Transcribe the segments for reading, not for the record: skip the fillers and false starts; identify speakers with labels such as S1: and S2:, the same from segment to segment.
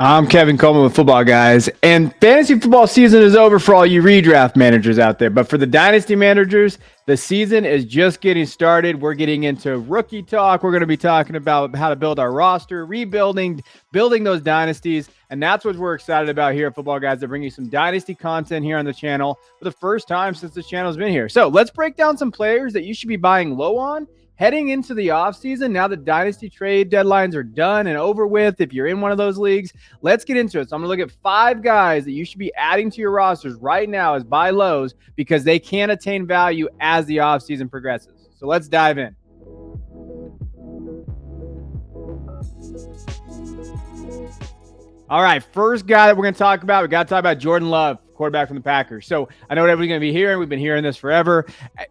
S1: I'm Kevin Coleman with Football Guys, and fantasy football season is over for all you redraft managers out there. But for the dynasty managers, the season is just getting started. We're getting into rookie talk. We're going to be talking about how to build our roster, rebuilding, building those dynasties, and that's what we're excited about here at Football Guys. To bring you some dynasty content here on the channel for the first time since this channel's been here. So let's break down some players that you should be buying low on heading into the offseason. Now the dynasty trade deadlines are done and over with. If you're in one of those leagues, let's get into it. So I'm going to look at 5 guys that you should be adding to your rosters right now as buy lows because they can attain value as the offseason progresses. So let's dive in. All right, first guy that we're going to talk about, we got to talk about Jordan Love, quarterback from the Packers. So I know what everybody's going to be hearing. We've been hearing this forever.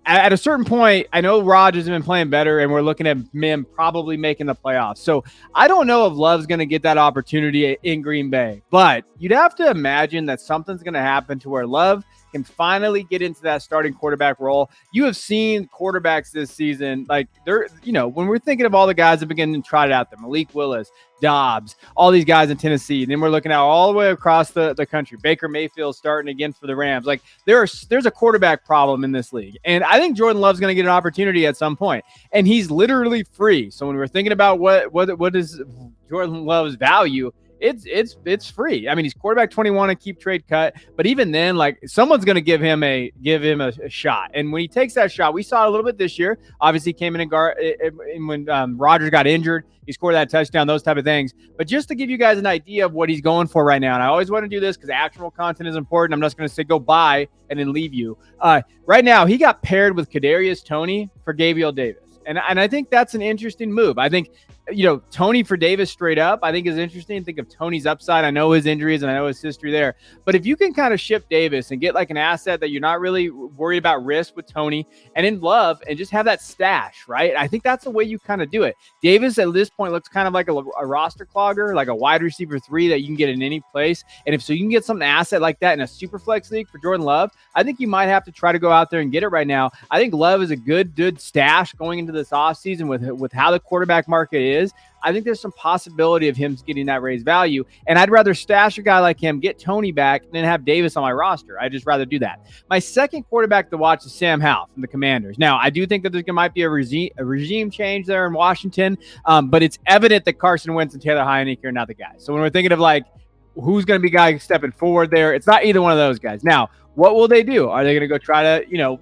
S1: At a certain point, I know Rodgers has been playing better, and we're looking at him probably making the playoffs. So I don't know if Love's going to get that opportunity in Green Bay, but you'd have to imagine that something's going to happen to where Love can finally get into that starting quarterback role. You have seen quarterbacks this season, like they're, when we're thinking of all the guys that begin to try it out there, Malik Willis, Dobbs, all these guys in Tennessee. And then we're looking out all the way across the country. Baker Mayfield starting again for the Rams. Like there's a quarterback problem in this league. And I think Jordan Love's going to get an opportunity at some point. And he's literally free. So when we're thinking about what is Jordan Love's value, it's free. I mean, he's quarterback 21 and keep trade cut, but even then, like someone's going to give him a shot. And when he takes that shot, we saw it a little bit this year. Obviously, came in and when Rodgers got injured, he scored that touchdown, those type of things. But just to give you guys an idea of what he's going for right now, and I always want to do this because actionable content is important. I'm just going to say go buy and then leave you. Right now, he got paired with Kadarius Toney for Gabriel Davis. And I think that's an interesting move. I think, Toney for Davis straight up, I think is interesting. Think of Toney's upside. I know his injuries and I know his history there. But if you can kind of ship Davis and get like an asset that you're not really worried about risk with Toney and in Love and just have that stash, right? I think that's the way you kind of do it. Davis at this point looks kind of like a roster clogger, like a wide receiver 3 that you can get in any place. And if so, you can get some asset like that in a super flex league for Jordan Love. I think you might have to try to go out there and get it right now. I think Love is a good stash going into this offseason with how the quarterback market is. I think there's some possibility of him getting that raised value. And I'd rather stash a guy like him, get Toney back, than have Davis on my roster. I'd just rather do that. My second quarterback to watch is Sam Howell from the Commanders. Now, I do think that there might be a regime change there in Washington, but it's evident that Carson Wentz and Taylor Heinicke are not the guys. So when we're thinking of like who's going to be guy stepping forward there, it's not either one of those guys. Now, what will they do? Are they going to go try to,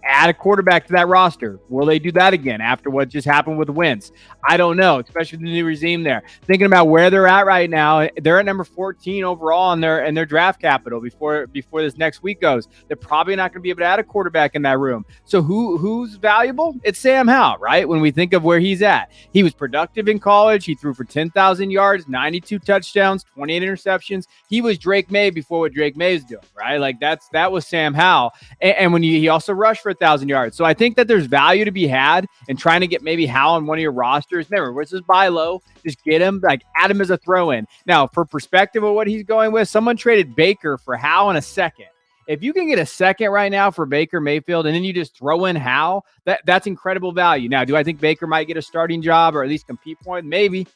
S1: add a quarterback to that roster? Will they do that again after what just happened with Wentz? I don't know, especially with the new regime there. Thinking about where they're at right now, they're at number 14 overall in their draft capital before this next week goes. They're probably not going to be able to add a quarterback in that room. So who's valuable? It's Sam Howell, right? When we think of where he's at. He was productive in college. He threw for 10,000 yards, 92 touchdowns, 28 interceptions. He was Drake May before what Drake May is doing, right? Like that was Sam Howell. And when he also rushed for 1,000 yards. So I think that there's value to be had in trying to get maybe Howell on one of your rosters. Remember, this is buy low. Just get him, like add him as a throw-in. Now, for perspective of what he's going with, someone traded Baker for Howell in a second. If you can get a second right now for Baker Mayfield and then you just throw in Howell, that's incredible value. Now, do I think Baker might get a starting job or at least compete for it? Maybe,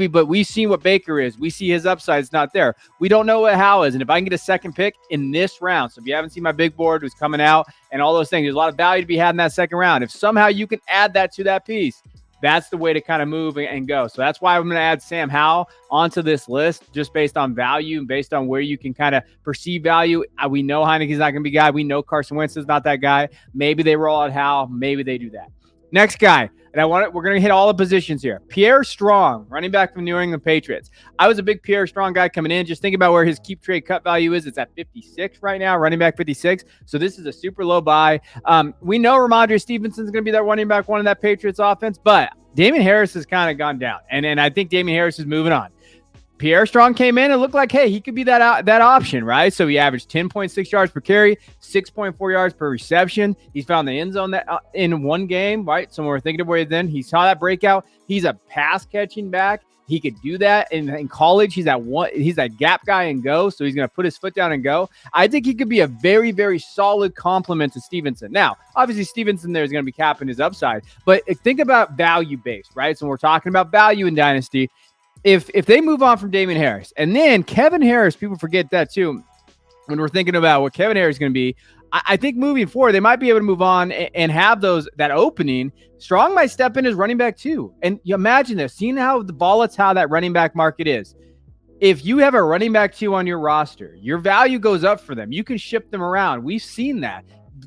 S1: but we've seen what Baker is. We see his upside is not there. We don't know what Howell is. And if I can get a second pick in this round, so if you haven't seen my big board who's coming out and all those things, there's a lot of value to be had in that second round. If somehow you can add that to that piece, that's the way to kind of move and go. So that's why I'm going to add Sam Howell onto this list just based on value and based on where you can kind of perceive value. We know Heineke's not going to be a guy. We know Carson Wentz is not that guy. Maybe they roll out Howell. Maybe they do that. Next guy, and we're going to hit all the positions here. Pierre Strong, running back from New England Patriots. I was a big Pierre Strong guy coming in. Just think about where his keep trade cut value is. It's at 56 right now, running back 56. So this is a super low buy. We know Ramondre Stevenson's going to be that running back one in that Patriots offense, but Damian Harris has kind of gone down, and I think Damian Harris is moving on. Pierre Strong came in and looked like, hey, he could be that option, right? So he averaged 10.6 yards per carry, 6.4 yards per reception. He's found the end zone in one game, right? So when we're thinking of where then he saw that breakout. He's a pass catching back. He could do that in college. He's that gap guy and go. So he's going to put his foot down and go. I think he could be a very, very solid complement to Stevenson. Now, obviously Stevenson there is going to be capping his upside, but think about value based, right? So when we're talking about value in Dynasty, if they move on from Damian Harris, and then Kevin Harris, people forget that too when we're thinking about what Kevin Harris is going to be. I think moving forward, they might be able to move on and have that opening. Strong might step in as running back too. And you imagine this, seeing how volatile that running back market is. If you have a running back 2 on your roster, your value goes up for them. You can ship them around. We've seen that.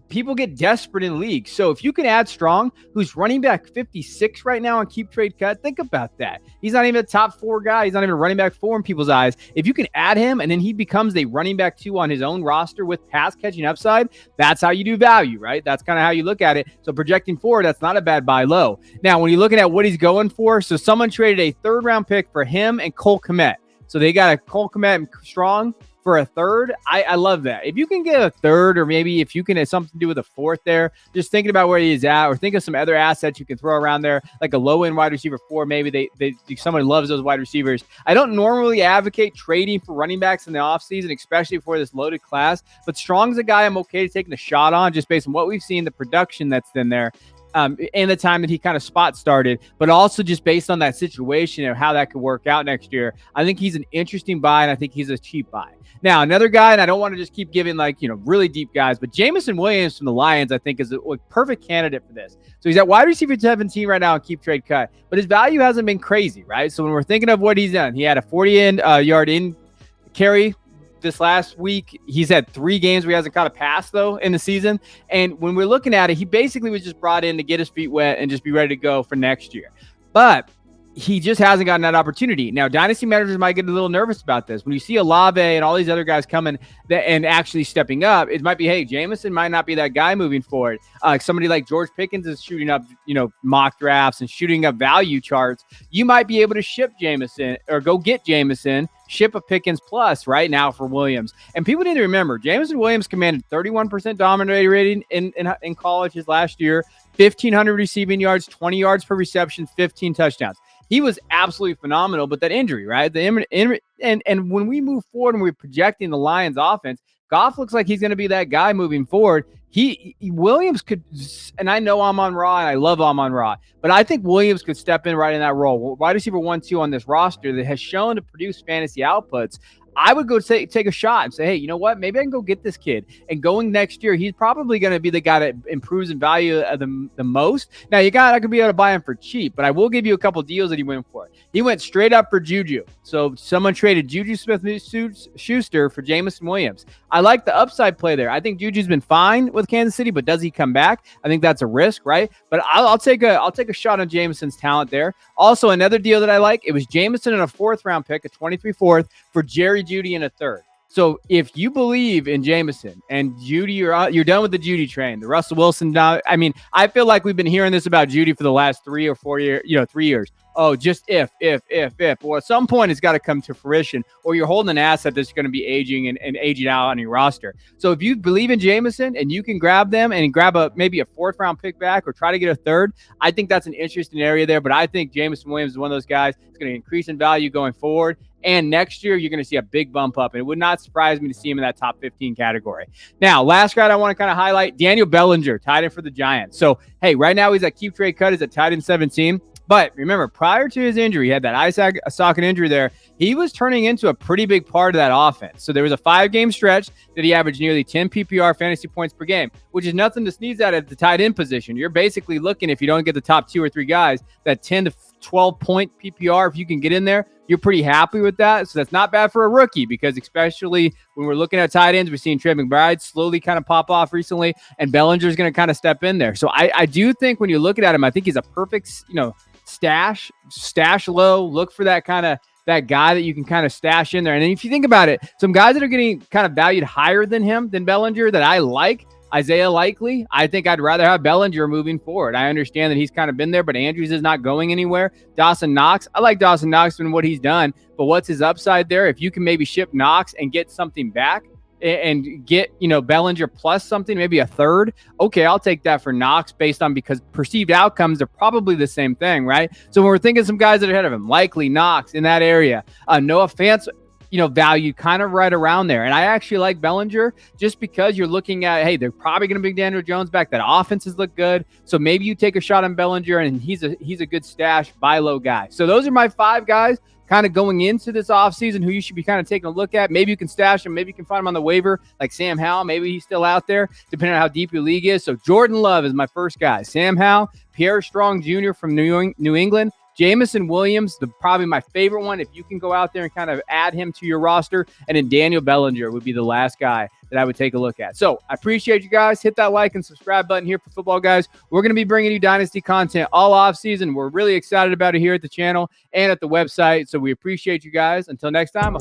S1: People get desperate in leagues. So if you can add Strong, who's running back 56 right now on keep trade cut, think about that. He's not even a top 4 guy. He's not even a running back 4 in people's eyes. If you can add him and then he becomes a running back 2 on his own roster with pass catching upside, that's how you do value, right? That's kind of how you look at it. So projecting forward, that's not a bad buy low. Now, when you're looking at what he's going for, so someone traded a 3rd round pick for him and Cole Kmet. So they got a Cole Kmet and Strong for a 3rd. I love that. If you can get a 3rd, or maybe if you can have something to do with a 4th there, just thinking about where he is at, or think of some other assets you can throw around there, like a low-end wide receiver 4. Maybe someone loves those wide receivers. I don't normally advocate trading for running backs in the offseason, especially for this loaded class, but Strong's a guy I'm okay taking a shot on just based on what we've seen, the production that's in there. And the time that he kind of spot started, but also just based on that situation and how that could work out next year. I think he's an interesting buy, and I think he's a cheap buy. Now, another guy, and I don't want to just keep giving really deep guys, but Jameson Williams from the Lions, I think, is a perfect candidate for this. So he's at wide receiver 17 right now on keep trade cut, but his value hasn't been crazy, right? So when we're thinking of what he's done, he had a 40-yard in carry this last week. He's had 3 games where he hasn't caught a pass, though, in the season. And when we're looking at it, he basically was just brought in to get his feet wet and just be ready to go for next year. But he just hasn't gotten that opportunity. Now, dynasty managers might get a little nervous about this. When you see Olave and all these other guys coming and actually stepping up, it might be, hey, Jameson might not be that guy moving forward. Somebody like George Pickens is shooting up, mock drafts and shooting up value charts. You might be able to ship Jameson or go get Jameson, ship a Pickens plus right now for Williams. And people need to remember, Jameson Williams commanded 31% dominator rating in college his last year, 1,500 receiving yards, 20 yards per reception, 15 touchdowns. He was absolutely phenomenal, but that injury, right? And when we move forward and we're projecting the Lions offense, Goff looks like he's going to be that guy moving forward. Williams could, and I know Amon-Ra, and I love Amon-Ra, but I think Williams could step in right in that role. Wide receiver 1-2 on this roster that has shown to produce fantasy outputs. I would go take a shot and say, hey, you know what? Maybe I can go get this kid. And going next year, he's probably going to be the guy that improves in value the most. Now, I could be able to buy him for cheap, but I will give you a couple deals that he went for. He went straight up for Juju. So someone traded Juju Smith-Schuster for Jameson Williams. I like the upside play there. I think Juju's been fine with Kansas City, but does he come back? I think that's a risk, right? But I'll take a shot on Jameson's talent there. Also, another deal that I like, it was Jameson in a 4th round pick, a 23 4th for Jerry Jeudy in a 3rd. So if you believe in Jameson and Jeudy, you're done with the Jeudy train. The Russell Wilson. I feel like we've been hearing this about Jeudy for the last 3 or 4 years. 3 years. Oh, just if. Well, at some point it's got to come to fruition, or you're holding an asset that's going to be aging and aging out on your roster. So if you believe in Jameson and you can grab them and grab maybe a 4th round pick back or try to get a 3rd, I think that's an interesting area there. But I think Jameson Williams is one of those guys that's going to increase in value going forward. And next year, you're going to see a big bump up. And it would not surprise me to see him in that top 15 category. Now, last guy I want to kind of highlight, Daniel Bellinger, tight end for the Giants. So, hey, right now he's at keep trade cut. He's at tight end 17. But remember, prior to his injury, he had that eye socket injury there. He was turning into a pretty big part of that offense. So there was a 5-game stretch that he averaged nearly 10 PPR fantasy points per game, which is nothing to sneeze at the tight end position. You're basically looking, if you don't get the top 2 or 3 guys, that 10 to 12 point PPR, if you can get in there, you're pretty happy with that. So that's not bad for a rookie, because especially when we're looking at tight ends, we're seeing Trey McBride slowly kind of pop off recently, and Bellinger's going to kind of step in there. So I do think when you're looking at him, I think he's a perfect, stash low, look for that kind of that guy that you can kind of stash in there. And then if you think about it, some guys that are getting kind of valued higher than him, than Bellinger, that I like, Isaiah Likely, I think I'd rather have Bellinger moving forward. I understand that he's kind of been there, but Andrews is not going anywhere. Dawson Knox, I like Dawson Knox and what he's done, but what's his upside there? If you can maybe ship Knox and get something back and get, Bellinger plus something, maybe a 3rd, okay, I'll take that for Knox because perceived outcomes are probably the same thing, right? So when we're thinking some guys that are ahead of him, Likely, Knox in that area, Noah Fant, value kind of right around there. And I actually like Bellinger just because you're looking at, hey, they're probably going to bring Daniel Jones back. That offenses look good. So maybe you take a shot on Bellinger, and he's a good stash, buy low guy. So those are my 5 guys kind of going into this offseason, who you should be kind of taking a look at. Maybe you can stash him. Maybe you can find him on the waiver, like Sam Howell. Maybe he's still out there, depending on how deep your league is. So Jordan Love is my first guy. Sam Howell, Pierre Strong Jr. from New England, Jameson Williams, probably my favorite one, if you can go out there and kind of add him to your roster. And then Daniel Bellinger would be the last guy that I would take a look at. So I appreciate you guys. Hit that like and subscribe button here for Football Guys. We're going to be bringing you Dynasty content all off season. We're really excited about it here at the channel and at the website. So we appreciate you guys. Until next time.